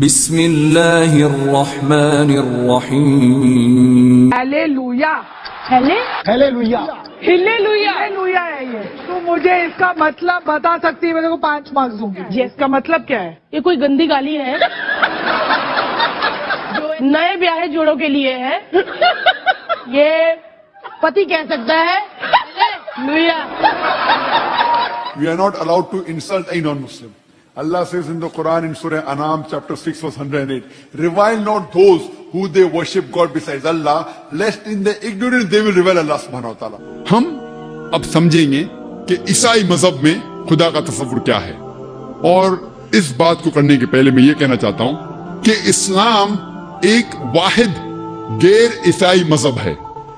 بسم اللہ الرحمن الرحیم. ہلیلویا ہلیلویا ہلیلویا ہے یہ. تو مجھے اس کا مطلب بتا سکتی ہے؟ میں کو 5 مارکس دوں گی. جی اس کا مطلب کیا ہے؟ یہ کوئی گندی گالی ہے جو نئے بیاہے جوڑوں کے لیے ہے. یہ پتی کہہ سکتا ہے ہلیلویا. We are not allowed to insult a non-Muslim. Allah says in the Quran in Surah An'am chapter 6 verse 108, revile not those who they worship God besides Allah, lest in their ignorance they will revile Allah subhanahu wa ta'ala. ہم اب سمجھیں گے کہ عیسائی مذہب میں خدا کا تصور کیا ہے، اور اس بات کو کرنے کے پہلے میں یہ کہنا چاہتا ہوں کہ اسلام ایک واحد غیر عیسائی مذہب ہے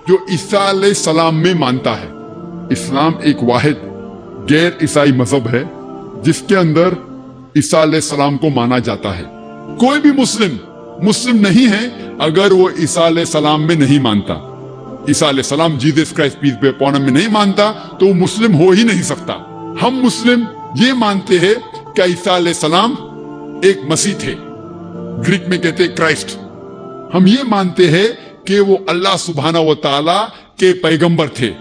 جو عیسیٰ علیہ السلام میں مانتا ہے. اسلام ایک واحد غیر عیسائی مذہب ہے جس کے اندر عیسیٰ علیہ السلام کو مانا جاتا ہے. کوئی بھی مسلم نہیں ہے اگر وہ عیسیٰ علیہ السلام میں نہیں مانتا. عیسیٰ علیہ السلام Jesus Christ peace be upon him میں نہیں مانتا تو وہ مسلم ہو ہی نہیں سکتا. ہم مسلم یہ مانتے ہیں کہ عیسیٰ علیہ السلام ایک مسیح تھے، گریک میں کہتے ہیں کرائسٹ. ہم یہ مانتے ہیں کہ وہ اللہ سبحانہ و تعالی کے پیغمبر تھے.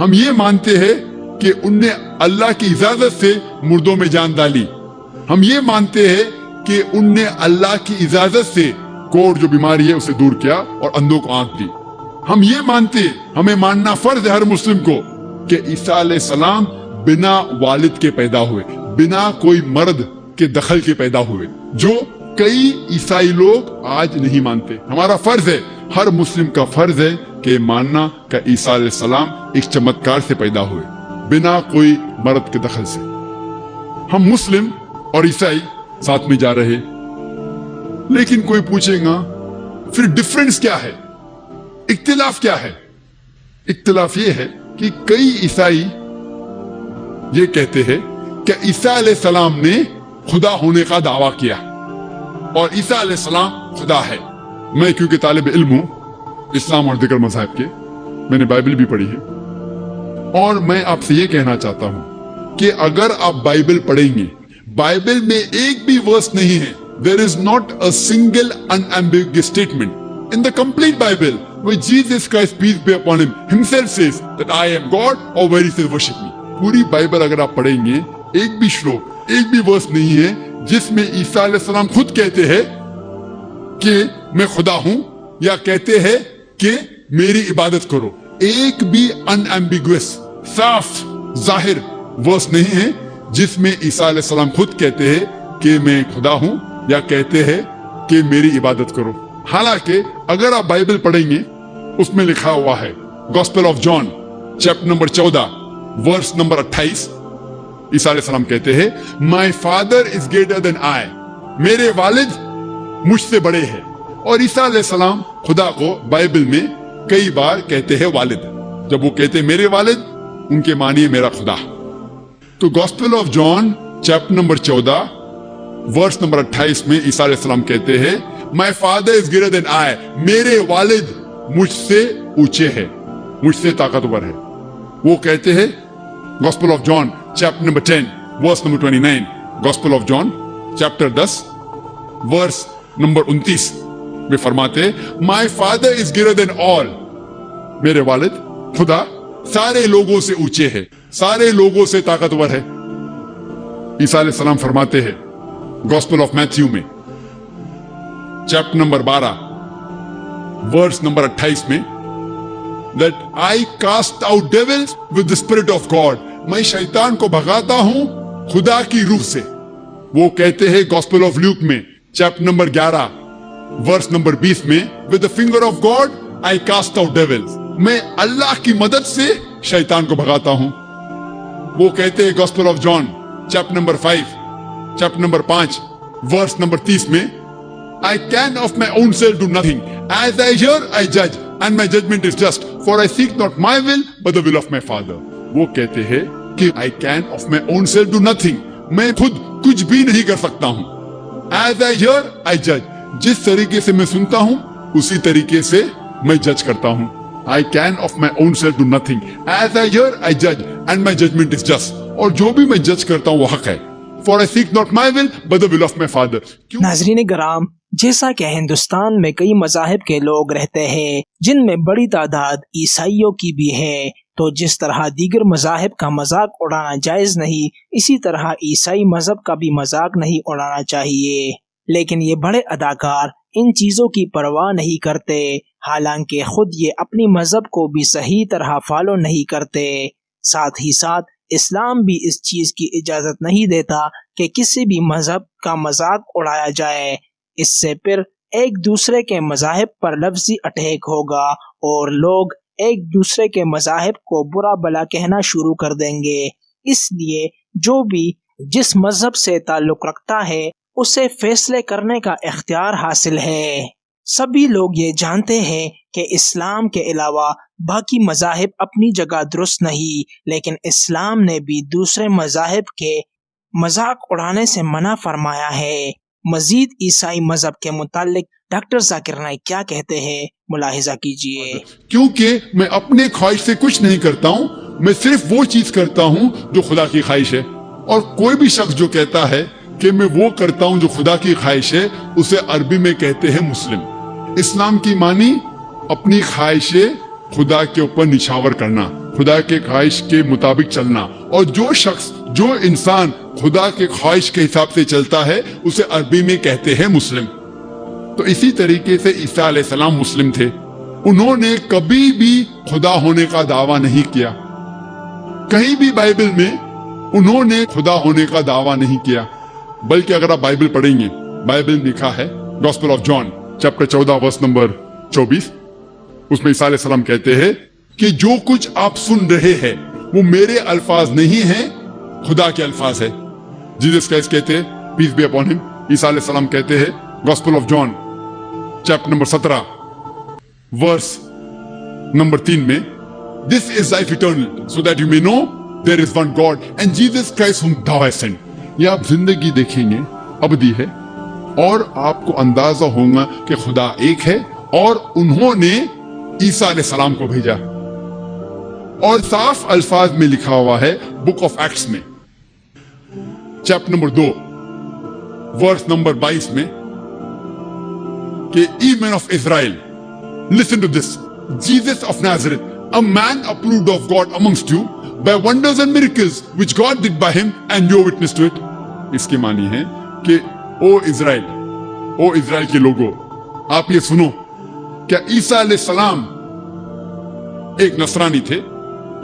ہم یہ مانتے ہیں کہ ان نے اللہ کی اجازت سے مردوں میں جان ڈالی. ہم یہ مانتے ہیں کہ ان نے اللہ کی اجازت سے کوڑ جو بیماری ہے اسے دور کیا اور اندھوں کو آنکھ دی. ہم یہ مانتے، ہمیں ماننا فرض ہے ہر مسلم کو کہ عیسیٰ علیہ السلام بنا والد کے پیدا ہوئے، بنا کوئی مرد کے دخل کے پیدا ہوئے، جو کئی عیسائی لوگ آج نہیں مانتے. ہمارا فرض ہے، ہر مسلم کا فرض ہے کہ ماننا کہ عیسیٰ علیہ السلام ایک چمتکار سے پیدا ہوئے بنا کوئی مرد کے دخل سے. ہم مسلم اور عیسائی ساتھ میں جا رہے. لیکن کوئی پوچھے گا پھر ڈفرنس کیا ہے، اختلاف کیا ہے؟ اختلاف یہ ہے کہ کئی عیسائی یہ کہتے ہیں کہ عیسیٰ علیہ السلام نے خدا ہونے کا دعویٰ کیا اور عیسیٰ علیہ السلام خدا ہے. میں کیونکہ طالب علم ہوں اسلام اور دیگر مذاہب کے، میں نے بائبل بھی پڑھی ہے، اور میں آپ سے یہ کہنا چاہتا ہوں کہ اگر آپ بائبل پڑھیں گے، بائبل میں ایک بھی ورس نہیں ہے. There is not a single unambiguous statement in the complete Bible where Jesus Christ, peace be upon him, himself says that I am God, or where he says worship me. پوری Bible اگر آپ پڑھیں گے ایک بھی شلوک، ایک بھی ورس نہیں ہے جس میں عیسیٰ علیہ السلام خود کہتے ہیں کہ میں خدا ہوں یا کہتے ہیں کہ میری عبادت کرو. ایک بھی unambiguous صاف ظاہر ورس نہیں ہے جس میں عیسیٰ علیہ السلام خود کہتے ہیں کہ میں خدا ہوں یا کہتے ہیں کہ میری عبادت کرو. حالانکہ اگر آپ بائبل پڑھیں گے اس میں لکھا ہوا ہے، gospel of John chapter number 14 verse number 28، عیسیٰ علیہ السلام کہتے ہیں my father is greater than آئی، میرے والد مجھ سے بڑے ہیں. اور عیسیٰ علیہ السلام خدا کو بائبل میں کئی بار کہتے ہیں والد. جب وہ کہتے ہیں میرے والد، ان کے معنی میرا خدا. تو gospel of John chapter number 14 verse number 28 میں عیسیٰ علیہ السلام کہتے ہیں my father is greater than آئی، میرے والد مجھ سے اونچے ہیں، مجھ سے طاقتور ہے. وہ کہتے ہیں gospel of John chapter number 10 verse number 29، gospel of John chapter 10 verse number 29 میں فرماتے my father is greater than آل، میرے والد خدا سارے لوگوں سے اونچے ہے، سارے لوگوں سے طاقتور ہے. عیسیٰ علیہ السلام فرماتے ہیں گوسپل آف میتھیو میں چیپٹر نمبر 12 ورس نمبر 28 میں that I cast out devils with the spirit of God، میں شیطان کو بھگاتا ہوں خدا کی روح سے. وہ کہتے ہیں گوسپل آف لیوک میں چیپٹر نمبر 11 ورس نمبر 20 میں with the finger of God I cast out devils، میں اللہ کی مدد سے شیطان کو بھگاتا ہوں. وہ کہتے ہیں gospel of John chapter number 5 chapter number 5 verse number 30 میں I can of my own self do nothing, as I hear I judge, and my judgment is just, for I seek not my will but the will of my Father. وہ کہتے ہیں کہ I can of my own self do nothing، میں خود کچھ بھی نہیں کر سکتا ہوں. As I hear I judge، جس طریقے سے میں سنتا ہوں اسی طریقے سے میں جج کرتا ہوں. I can of my own self do nothing, as I hear I judge, and my judgment is just، اور جو بھی میں جج کرتا ہوں وہ حق ہے. for I seek not my will but the will of my Father. ناظرین کرام، جیسا کہ ہندوستان میں کئی مذاہب کے لوگ رہتے ہیں جن میں بڑی تعداد عیسائیوں کی بھی ہے، تو جس طرح دیگر مذاہب کا مذاق اڑانا جائز نہیں، اسی طرح عیسائی مذہب کا بھی مذاق نہیں اڑانا چاہیے۔ لیکن یہ بڑے اداکار ان چیزوں کی پرواہ نہیں کرتے، حالانکہ خود یہ اپنی مذہب کو بھی صحیح طرح فالو نہیں کرتے۔ ساتھ ہی ساتھ اسلام بھی اس چیز کی اجازت نہیں دیتا کہ کسی بھی مذہب کا مذاق اڑایا جائے، اس سے پھر ایک دوسرے کے مذاہب پر لفظی اٹیک ہوگا اور لوگ ایک دوسرے کے مذاہب کو برا بھلا کہنا شروع کر دیں گے۔ اس لیے جو بھی جس مذہب سے تعلق رکھتا ہے اسے فیصلے کرنے کا اختیار حاصل ہے۔ سبھی لوگ یہ جانتے ہیں کہ اسلام کے علاوہ باقی مذاہب اپنی جگہ درست نہیں، لیکن اسلام نے بھی دوسرے مذاہب کے مذاق اڑانے سے منع فرمایا ہے۔ مزید عیسائی مذہب کے متعلق ڈاکٹر ذاکر نائک کیا کہتے ہیں، ملاحظہ کیجیے۔ کیونکہ میں اپنے خواہش سے کچھ نہیں کرتا ہوں، میں صرف وہ چیز کرتا ہوں جو خدا کی خواہش ہے، اور کوئی بھی شخص جو کہتا ہے کہ میں وہ کرتا ہوں جو خدا کی خواہش ہے، اسے عربی میں کہتے ہیں مسلم۔ اسلام کی معنی اپنی خواہشیں خدا کے اوپر نچھاور کرنا، خدا کے خواہش کے مطابق چلنا، اور جو انسان خدا کے خواہش کے حساب سے چلتا ہے اسے عربی میں کہتے ہیں مسلم۔ تو اسی طریقے سے عیسیٰ علیہ السلام مسلم تھے، انہوں نے کبھی بھی خدا ہونے کا دعویٰ نہیں کیا، کہیں بھی بائبل میں انہوں نے خدا ہونے کا دعویٰ نہیں کیا، بلکہ اگر آپ بائبل پڑھیں گے، بائبل میں لکھا ہے gospel of John chapter 14 verse number 24، اس میں عیسیٰ علیہ السلام کہتے ہیں کہ جو کچھ آپ سن رہے ہیں وہ میرے الفاظ نہیں ہیں، خدا کے الفاظ ہے۔ جیسس کرائسٹ کہتے ہیں پیس بی اپون ہم، عیسیٰ علیہ السلام کہتے ہیں gospel of John chapter number 17 verse number 3 میں This is life eternal, so that you may know there is one God and Jesus Christ whom thou hast sent. یہ آپ زندگی دیکھیں گے ابدی ہے، اور آپ کو اندازہ ہوگا کہ خدا ایک ہے اور انہوں نے عیسیٰ علیہ السلام کو بھیجا، اور صاف الفاظ میں لکھا ہوا ہے بک آف ایکٹس میں چیپٹر نمبر 2 ورس نمبر 22 میں کہ "Ye men of Israel, listen to this, Jesus of Nazareth, a man approved of God amongst you by wonders and miracles which God did by him, and you are witness to it." اس کی معنی ہے کہ او اسرائیل کے لوگوں، آپ یہ سنو، کیا عیسیٰ علیہ السلام ایک نصرانی تھے،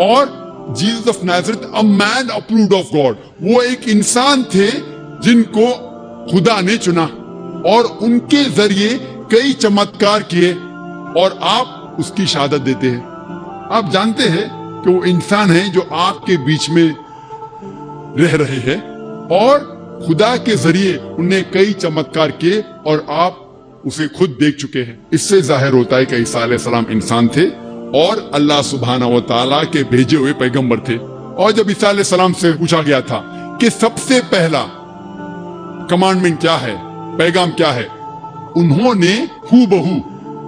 اور Jesus of Nazareth a man approved of God، وہ ایک انسان تھے جن کو خدا نے چنا، اور ان کے ذریعے کئی چمتکار کیے، اور آپ اس کی شہادت دیتے ہیں۔ آپ جانتے ہیں کہ وہ انسان ہیں جو آپ کے بیچ میں رہ رہے ہیں، اور خدا کے ذریعے انہیں کئی چمتکار کیے، اور آپ اسے خود دیکھ چکے ہیں۔ اس سے ظاہر ہوتا ہے کہ عیسیٰ علیہ السلام انسان تھے اور اللہ سبحانہ و تعالیٰ کے بھیجے ہوئے پیغمبر تھے۔ اور جب عیسیٰ علیہ السلام سے پوچھا گیا تھا کہ سب سے پہلا کمانڈمنٹ کیا ہے، پیغام کیا ہے، انہوں نے ہو بہو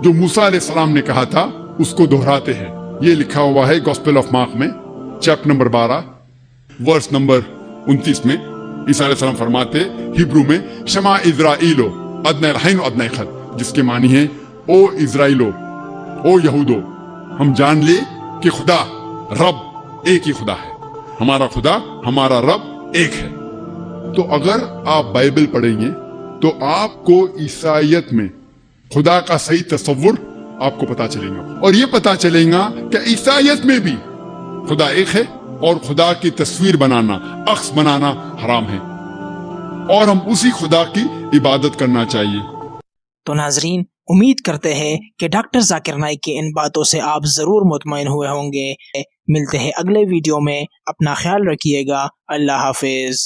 جو موسیٰ علیہ السلام نے کہا تھا اس کو دہراتے ہیں۔ یہ لکھا ہوا ہے گاسپل آف مارک میں چیپٹر نمبر 12 ورس نمبر 29 میں عیسیٰ علیہ السلام فرماتے ہیبرو میں شما اسرائیلو ادنی الحین و ادنی خط، جس کے معنی ہے او اسرائیلو، او یہودو، ہم جان لے کہ خدا رب ایک ہی خدا ہے، ہمارا خدا ہمارا رب ایک ہے۔ تو اگر آپ بائبل پڑھیں گے تو آپ کو عیسائیت میں خدا کا صحیح تصور آپ کو پتا چلے گا، اور یہ پتا چلے گا کہ عیسائیت میں بھی خدا ایک ہے، اور خدا کی تصویر بنانا، عکس بنانا حرام ہے، اور ہم اسی خدا کی عبادت کرنا چاہیے۔ تو ناظرین، امید کرتے ہیں کہ ڈاکٹر ذاکر نائک کی ان باتوں سے آپ ضرور مطمئن ہوئے ہوں گے۔ ملتے ہیں اگلے ویڈیو میں، اپنا خیال رکھیے گا، اللہ حافظ۔